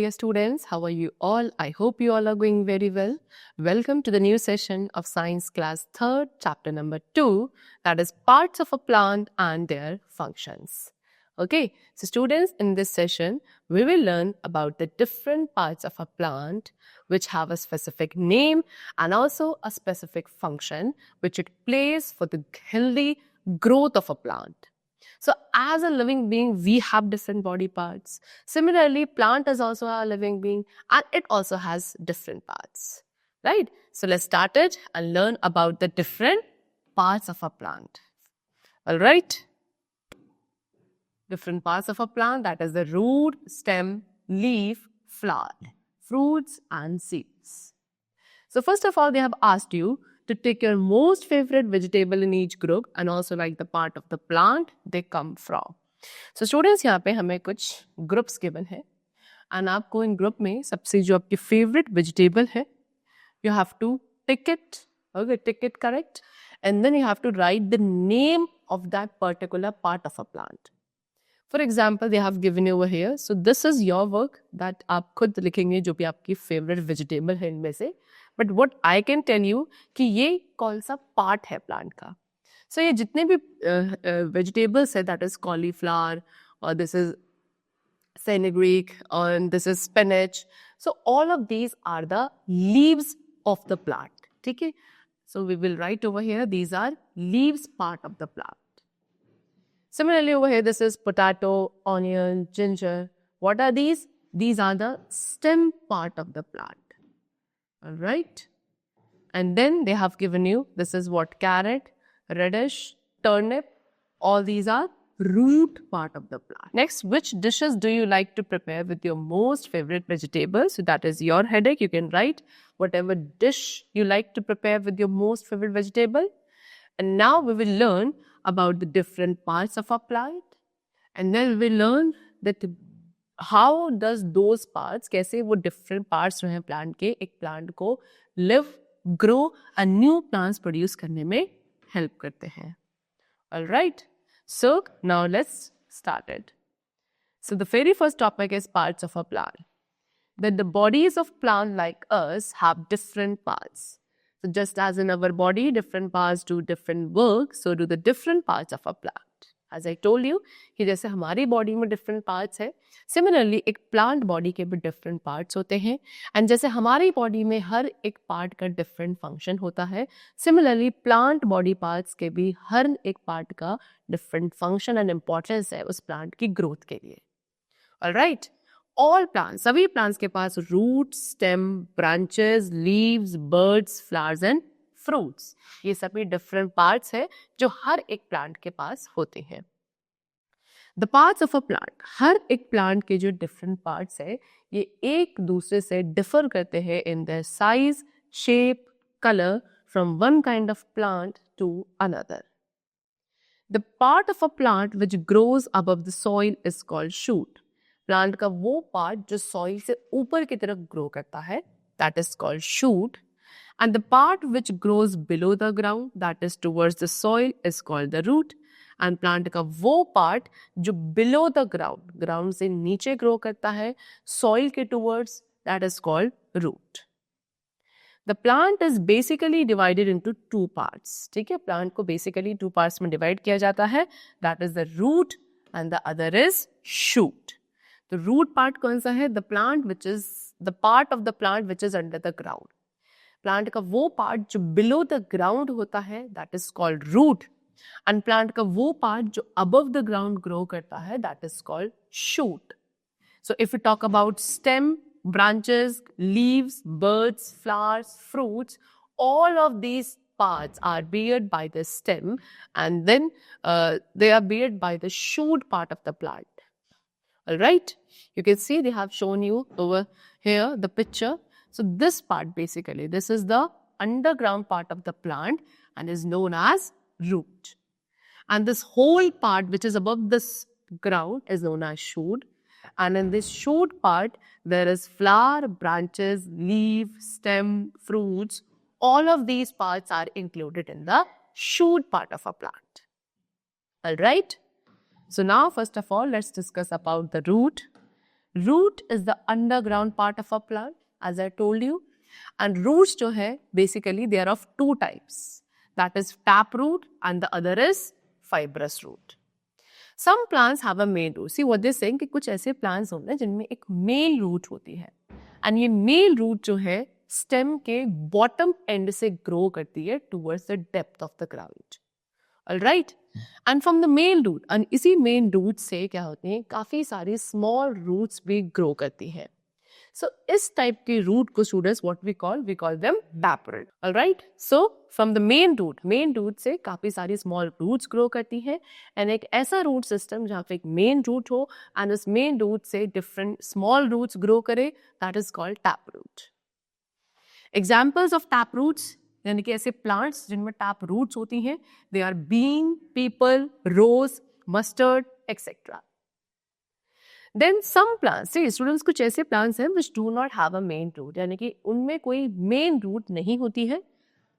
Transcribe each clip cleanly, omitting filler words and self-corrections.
dear students. How are you all? I hope you all are going very well. Welcome to the new session of Science Class 3rd, chapter number 2, that is parts of a plant and their functions. Okay, so students, in this session, we will learn about the different parts of a plant which have a specific name and also a specific function which it plays for the healthy growth of a plant. So as a living being, we have different body parts. Similarly, plant is also a living being and it also has different parts, right? So let's start it and learn about the different parts of a plant. All right? Different parts of a plant, that is the root, stem, leaf, flower, fruits and seeds. So first of all, they have asked you to take your most favorite vegetable in each group and also like the part of the plant they come from. So students, यहाँ पे हमें कुछ groups given है and आपको इन group में सबसे जो आपकी favorite vegetable है, you have to tick it, okay, tick it correct, and then you have to write the name of that particular part of a plant. For example, they have given you over here. So this is your work that आप खुद लिखेंगे जो भी आपकी favorite vegetable है इनमें से. But what I can tell you कि ये कौन सा part है plant का. So ये जितने भी vegetables है, that is cauliflower or this is fenugreek and this is spinach. So all of these are the leaves of the plant. ठीक है? So we will write over here, these are leaves part of the plant. Similarly, over here, this is potato, onion, ginger. What are these? These are the stem part of the plant. All right. And then they have given you, this is what, carrot, radish, turnip. All these are root part of the plant. Next, which dishes do you like to prepare with your most favorite vegetables? So that is your headache. You can write whatever dish you like to prepare with your most favorite vegetable. And now we will learn about the different parts of a plant, and then we will learn that how does those parts, कैसे वो different parts जो हैं plant के, एक plant को live, grow and new plants produce करने में help करते हैं. All right. So now let's start it. So the very first topic is parts of a plant. That the bodies of plant like us have different parts. So just as in our body, different parts do different work, so do the different parts of a plant. As I told you, कि जैसे हमारी body में different parts है, similarly एक plant body के भी different parts होते हैं, and जैसे हमारी body में हर एक part का different function होता है, similarly plant body parts के भी हर एक part का different function and importance है उस plant की growth के लिए. All right? All plants, सभी plants के पास roots, stem, branches, leaves, buds, flowers and fruits. ये सभी different parts है जो हर एक plant के पास होते हैं. The parts of a plant, हर एक plant के जो different parts है, ये एक दूसरे से differ करते हैं in their size, shape, color from one kind of plant to another. The part of a plant which grows above the soil is called shoot. Plant का वो पार्ट जो सॉइल से ऊपर की तरफ ग्रो करता है, that is called shoot, and the part which grows below the ground, that is towards the soil, is called the root. And plant का वो पार्ट जो बिलो द ग्राउंड, ग्राउंड से नीचे ग्रो करता है सॉइल के towards, that is called root. The plant is basically divided into two parts. ठीक है, प्लांट को बेसिकली टू पार्ट्स में डिवाइड किया जाता है, that is the root and the other is shoot. The root part कौन सा है? The plant which is the part of the plant which is under the ground. Plant का वो part जो below the ground होता है, that is called root. And plant का वो part जो above the ground grow करता है, that is called shoot. So if we talk about stem, branches, leaves, buds, flowers, fruits, all of these parts are beared by the stem, and then they are beared by the shoot part of the plant. All right, you can see they have shown you over here the picture. So this part basically, this is the underground part of the plant and is known as root. And this whole part which is above this ground is known as shoot. And in this shoot part, there is flower, branches, leaf, stem, fruits. All of these parts are included in the shoot part of a plant. All right. So now, first of all, let's discuss about the root. Root is the underground part of a plant, as I told you. And roots जो है basically they are of two types, that is tap root and the other is fibrous root. Some plants have a main root. See what they're saying कि कुछ ऐसे plants होते हैं जिनमें एक main root होती है, and ये main root जो है stem के bottom end से grow करती है towards the depth of the ground. Alright? And from the main root, and इसी main root से क्या होते हैं, काफी सारी small roots भी grow करती हैं. So इस type के root को students what we call them taproot. Alright? So from the main root से काफी सारी small roots grow करती हैं, and एक ऐसा root system जहाँ पे एक main root हो and उस main root से different small roots grow करे, that is called taproot. Examples of taproots यानी कि ऐसे plants जिनमें tap roots होती हैं, they are bean, peepal, rose, mustard, etc. Then some plants, see students, कुछ ऐसे plants हैं which do not have a main root, यानी कि उनमें कोई main root नहीं होती है,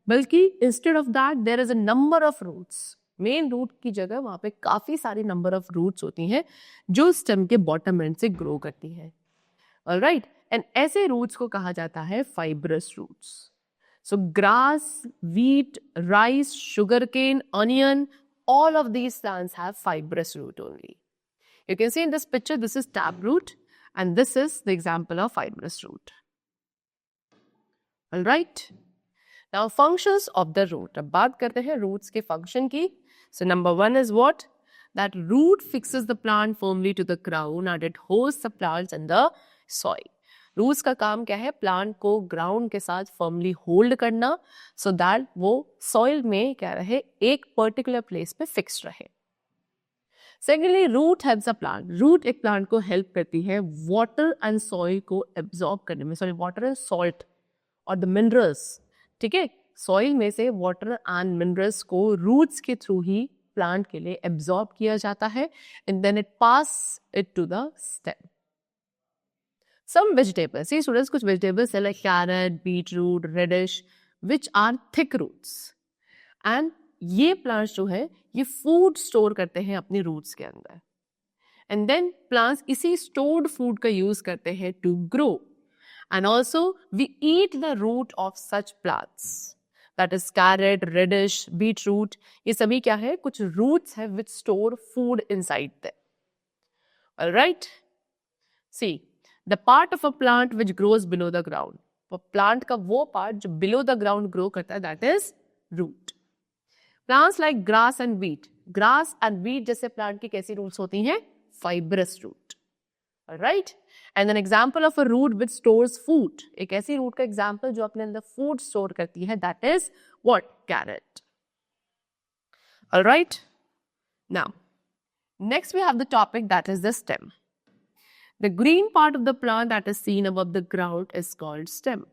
बल्कि instead of that there is a number of roots. Main root की जगह वहाँ पे काफी सारी number of roots होती हैं जो stem के bottom end से grow करती हैं. Alright, and ऐसे roots को कहा जाता है fibrous roots. So grass, wheat, rice, sugarcane, onion, all of these plants have fibrous root only. You can see in this picture, this is taproot and this is the example of fibrous root. Alright. Now functions of the root. अब बात करते हैं roots के function की. So number one is what? That root fixes the plant firmly to the ground and it holds the plants in the soil. Roots का काम क्या है? Plant को ground के साथ firmly hold करना so that वो soil में क्या रहे? एक particular place पे fixed रहे. Secondly, root helps a plant. Root एक plant को help करती है water and soil को absorb करने में. Sorry, water and salt और the minerals. ठीक है? Soil में से water and minerals को roots के through ही plant के लिए absorb किया जाता है and then it pass it to the stem. Some vegetables. See students, कुछ vegetables like carrot, beetroot, radish, which are thick roots. And ये plants जो है ये food store करते हैं अपनी roots के अंदर. And then plants इसी stored food का use करते हैं to grow. And also we eat the root of such plants. That is carrot, radish, beetroot. ये सभी क्या है? कुछ roots है which store food inside them. Alright? See, the part of a plant which grows below the ground. Plant का वो part जो below the ground grow करता है, that is root. Plants like grass and wheat. Grass and wheat जैसे plant की कैसी roots होती हैं? Fibrous root. Alright? And an example of a root which stores food. एक ऐसी root का example जो अपने अंदर food store करती है, that is what? Carrot. Alright? Now, next we have the topic that is the stem. The green part of the plant that is seen above the ground is called stem.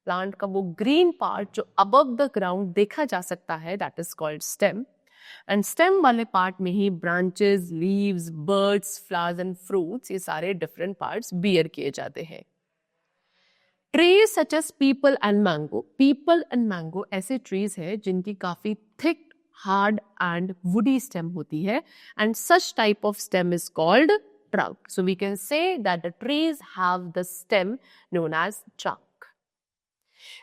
Plant का वो green part जो above the ground देखा जा सकता है, that is called stem. And stem वाले part में ही branches, leaves, birds, flowers and fruits ये सारे different parts bear किए जाते हैं. Trees such as peepal and mango. Peepal and mango ऐसे trees हैं जिनकी काफी thick, hard and woody stem होती है. And such type of stem is called trunk. So we can say that the trees have the stem known as trunk.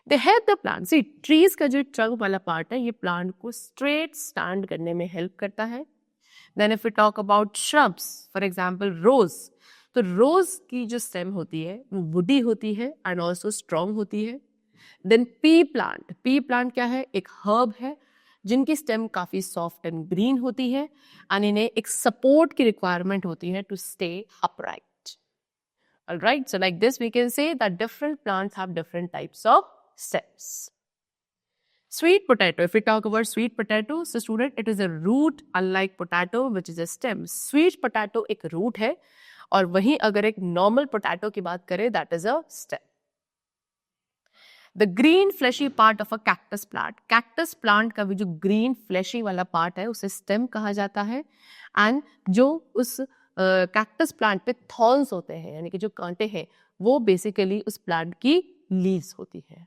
They help the plant. See, trees का जो trunk वाला part है, ये plant को straight stand करने में help करता है. Then if we talk about shrubs, for example, rose. तो rose की जो stem होती है, वो woody होती है and also strong होती है. Then pea plant. Pea plant क्या है? एक herb है जिनकी stem काफी soft and green होती है and इन्हें एक support की requirement होती है to stay upright. Alright, so like this we can say that different plants have different types of stems. Sweet potato. If we talk about sweet potato, so student, it is a root unlike potato which is a stem. Sweet potato एक root है और वहीं अगर एक normal potato की बात करें, that is a stem. The green fleshy part of a cactus plant. Cactus plant का भी जो green fleshy वाला part है उसे stem कहा जाता है and जो उस cactus plant पे thorns होते हैं यानी कि जो कांटे हैं वो basically उस plant की leaves होती है.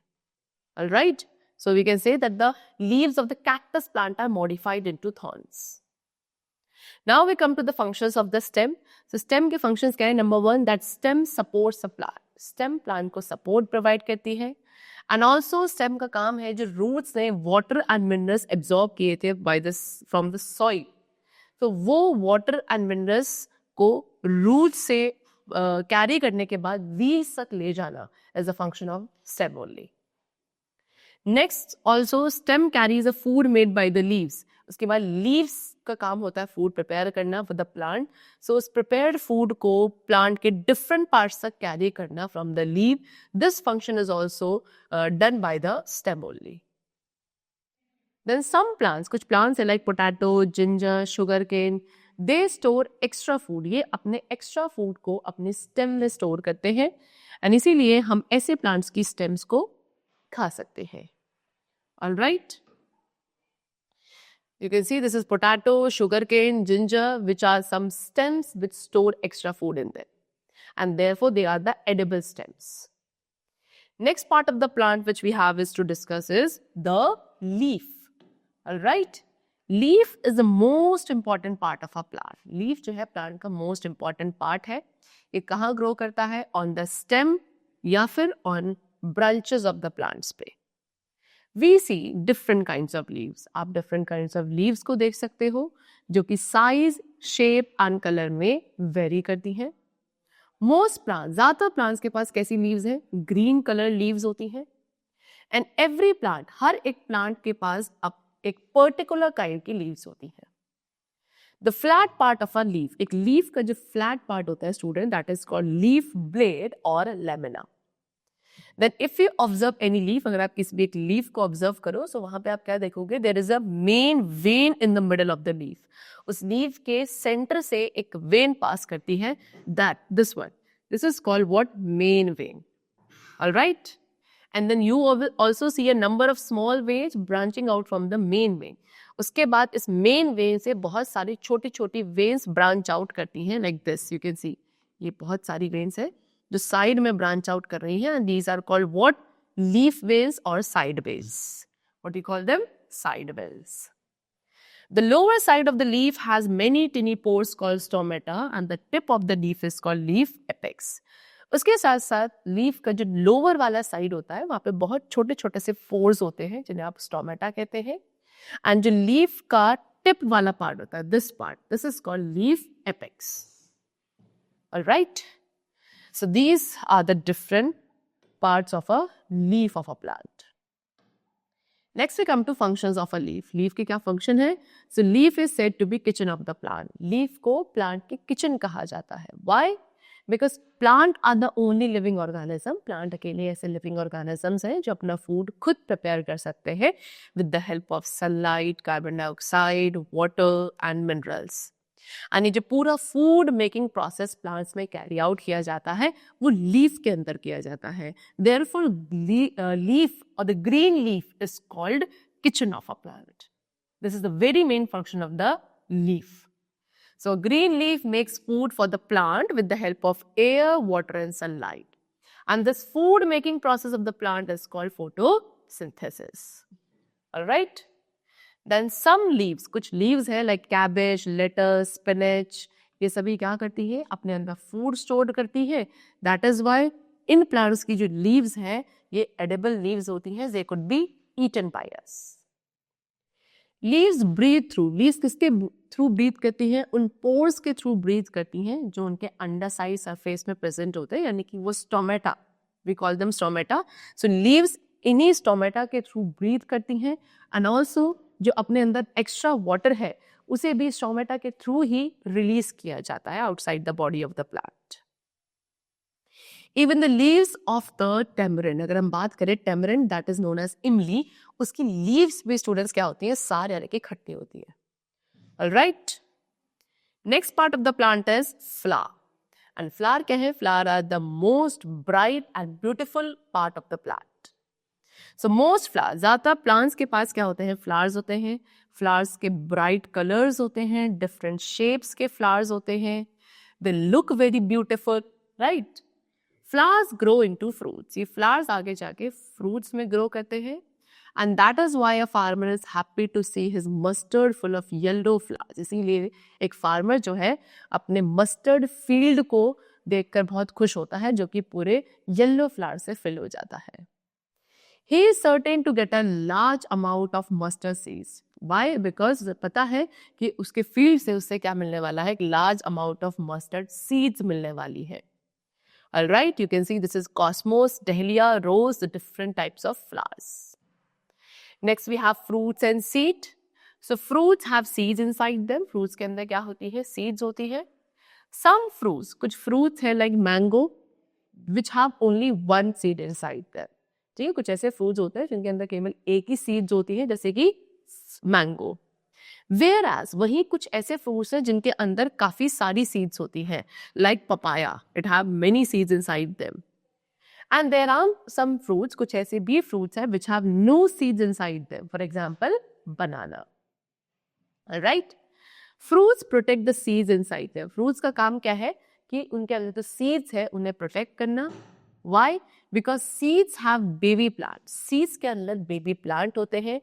Alright? So we can say that the leaves of the cactus plant are modified into thorns. Now we come to the functions of the stem. So stem के functions क्या है? Number one, that stem supports a plant. Stem plant को support provide करती है. And also stem का काम है जो roots ने water and minerals absorb किए थे from the soil. तो वो water and minerals को roots से carry करने के बाद leaves तक ले जाना is a function of stem only. Next, also stem carries a food made by the leaves. उसके बाद leaves का काम होता है food prepare करना for the plant. So उस prepared food को plant के different parts तक carry करना from the leaf. This function is also done by the stem only. Then some plants, कुछ plants है like potato, ginger, sugarcane, they store extra food. ये अपने extra food को अपने stem में store करते हैं and इसीलिए हम ऐसे plants की stems को खा सकते हैं. All right. You can see this is potato, sugarcane, ginger, which are some stems which store extra food in them. And therefore, they are the edible stems. Next part of the plant which we have is to discuss is the leaf. All right. Leaf is the most important part of a plant. Leaf जो है plant का most important part है. ये कहाँ grow करता है? On the stem या फिर on branches of the plants पे. We see different kinds of leaves. आप different kinds of leaves को देख सकते हो जो कि size, shape and color में vary करती हैं. Most plants, ज़्यादातर plants के पास कैसी leaves हैं? Green color leaves होती हैं. And every plant, हर एक plant के पास अब एक particular kind की leaves होती हैं. The flat part of a leaf, एक leaf का जो flat part होता है student, that is called leaf blade or lamina. Then if you observe any leaf, अगर आप किसी भी एक leaf को observe करो, so वहाँ पे आप क्या देखोगे? There is a main vein in the middle of the leaf. उस leaf के center से एक vein pass करती है. This one. This is called what? Main vein. All right. And then you will also see a number of small veins branching out from the main vein. उसके बाद इस main vein से बहुत सारी छोटी-छोटी veins branch out करती हैं like this. You can see. ये बहुत सारी veins है जो side में branch out कर रही हैं and these are called what? Leaf veins or side veins. What do you call them? Side veins. The lower side of the leaf has many tiny pores called stomata and the tip of the leaf is called leaf apex. उसके साथ साथ leaf का जो lower वाला side होता है वहाँ पे बहुत छोटे छोटे से पोर्स होते हैं जिन्हें आप स्टोमेटा कहते हैं एंड जो लीफ का टिप वाला पार्ट होता है this is called leaf apex. Alright. So these are the different parts of a leaf of a plant. Next we come to functions of a leaf. Leaf के क्या function है? So leaf is said to be kitchen of the plant. Leaf को plant के kitchen कहा जाता है. Why? Because plant are the only living organism. Plant अकेले ऐसे living organisms हैं जो अपना food खुद prepare कर सकते हैं with the help of sunlight, carbon dioxide, water and minerals. और ये जो पूरा फूड मेकिंग प्रोसेस प्लांट्स में कैरी आउट किया जाता है वो लीफ के अंदर किया जाता है. देयरफॉर लीफ और the green leaf is called kitchen of a plant. This is the very main function of the leaf. So green leaf makes food for the plant with the help of air, water and sunlight. And this food making process of the plant is called photosynthesis. Alright. Then some leaves, कुछ leaves है like cabbage, lettuce, spinach, ये सभी क्या करती है? अपने अंदर food stored करती है. That is why in plants की जो leaves हैं ये edible leaves होती हैं. They could be eaten by us. Leaves breathe through. Leaves किसके through breathe करती हैं? उन pores के through breathe करती हैं जो उनके underside surface में present होते हैं यानी कि वो stomata. We call them stomata. So leaves इन्हीं stomata के through breathe करती हैं and also जो अपने अंदर एक्स्ट्रा वाटर है उसे भी स्टोमेटा के थ्रू ही रिलीज किया जाता है outside the body of the plant. Even the leaves of the tamarind, अगर हम बात करें tamarind that is known as imli, उसकी लीव्स भी स्टूडेंट्स क्या होती हैं? सारे यानी कि खट्टी होती है. Alright. Next part of the plant is flower. And flower क्या है? Flower are the most bright and beautiful part of the plant. So most flowers, ज़्यादातर plants के पास क्या होते हैं? Flowers होते हैं. Flowers के bright colors होते हैं, different shapes के flowers होते हैं. They look very beautiful, right? Flowers grow into fruits. ये flowers आगे जाके fruits में grow करते हैं. and that is why a farmer is happy to see his mustard full of yellow flowers. इसीलिए एक farmer जो है अपने mustard field को देखकर बहुत खुश होता है, जो कि पूरे yellow flower से fill हो जाता है. He is certain to get a large amount of mustard seeds. Why? Because पता है कि उसके field से उससे क्या मिलने वाला है, एक large amount of mustard seeds मिलने वाली है. All right, you can see this is cosmos, dahlia, rose, the different types of flowers. Next we have fruits and seed. So fruits have seeds inside them. Fruits के अंदर क्या होती है? Seeds होती है. Some fruits, कुछ fruits है like mango, which have only one seed inside them. ठीक है, कुछ ऐसे fruits होते हैं जिनके अंदर केवल एक ही seeds होती है, जैसे कि mango. Whereas वही कुछ ऐसे fruits हैं जिनके अंदर काफी सारी seeds होती हैं, like papaya. It have many seeds inside them. And there are some fruits, कुछ ऐसे भी fruits हैं which have no seeds inside them. For example, banana. Alright? Fruits protect the seeds inside them. Fruits का काम क्या है कि उनके अंदर जो seeds है उन्हें protect करना. Why? Because seeds have baby plants. Seeds के अंदर baby plant होते हैं,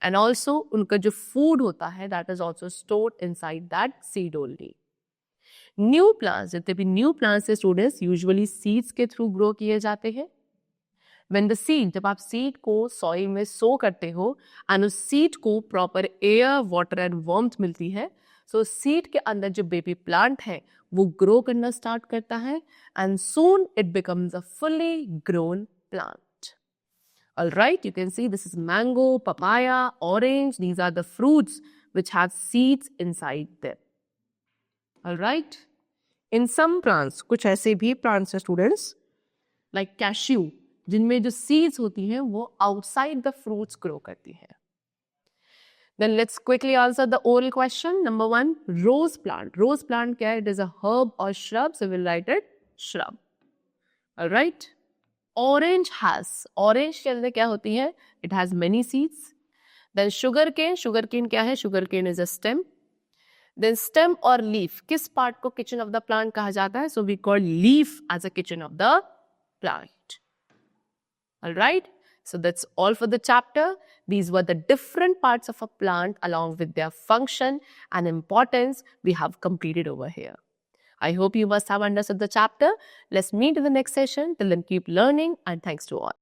and also उनका जो food होता है that is also stored inside that seed only. New plants, जितने भी new plants है students usually seeds के through grow किए जाते हैं. When the seed, जब आप seed को soil में sow करते हो and उस seed को proper air, water and warmth मिलती है, so seed के अंदर जो baby plant है वो grow करना start करता है and soon it becomes a fully grown plant. Alright, you can see this is mango, papaya, orange. These are the fruits which have seeds inside them. Alright. In some plants, कुछ ऐसे भी plants हैं students like cashew, जिनमें जो seeds होती हैं वो outside the fruits grow करती हैं. Then let's quickly answer the oral question. Number 1, rose plant. Rose plant क्या है? It is a herb or shrub, so we'll write it shrub. Alright. Orange has. Orange के अंदर क्या होती है? It has many seeds. Then sugarcane. Sugarcane क्या है? Sugarcane is a stem. Then stem or leaf. किस part को kitchen of the plant कहा जाता है? So we call leaf as a kitchen of the plant. Alright. So that's all for the chapter. These were the different parts of a plant along with their function and importance we have completed over here. I hope you must have understood the chapter. Let's meet in the next session. Till then, keep learning and thanks to all.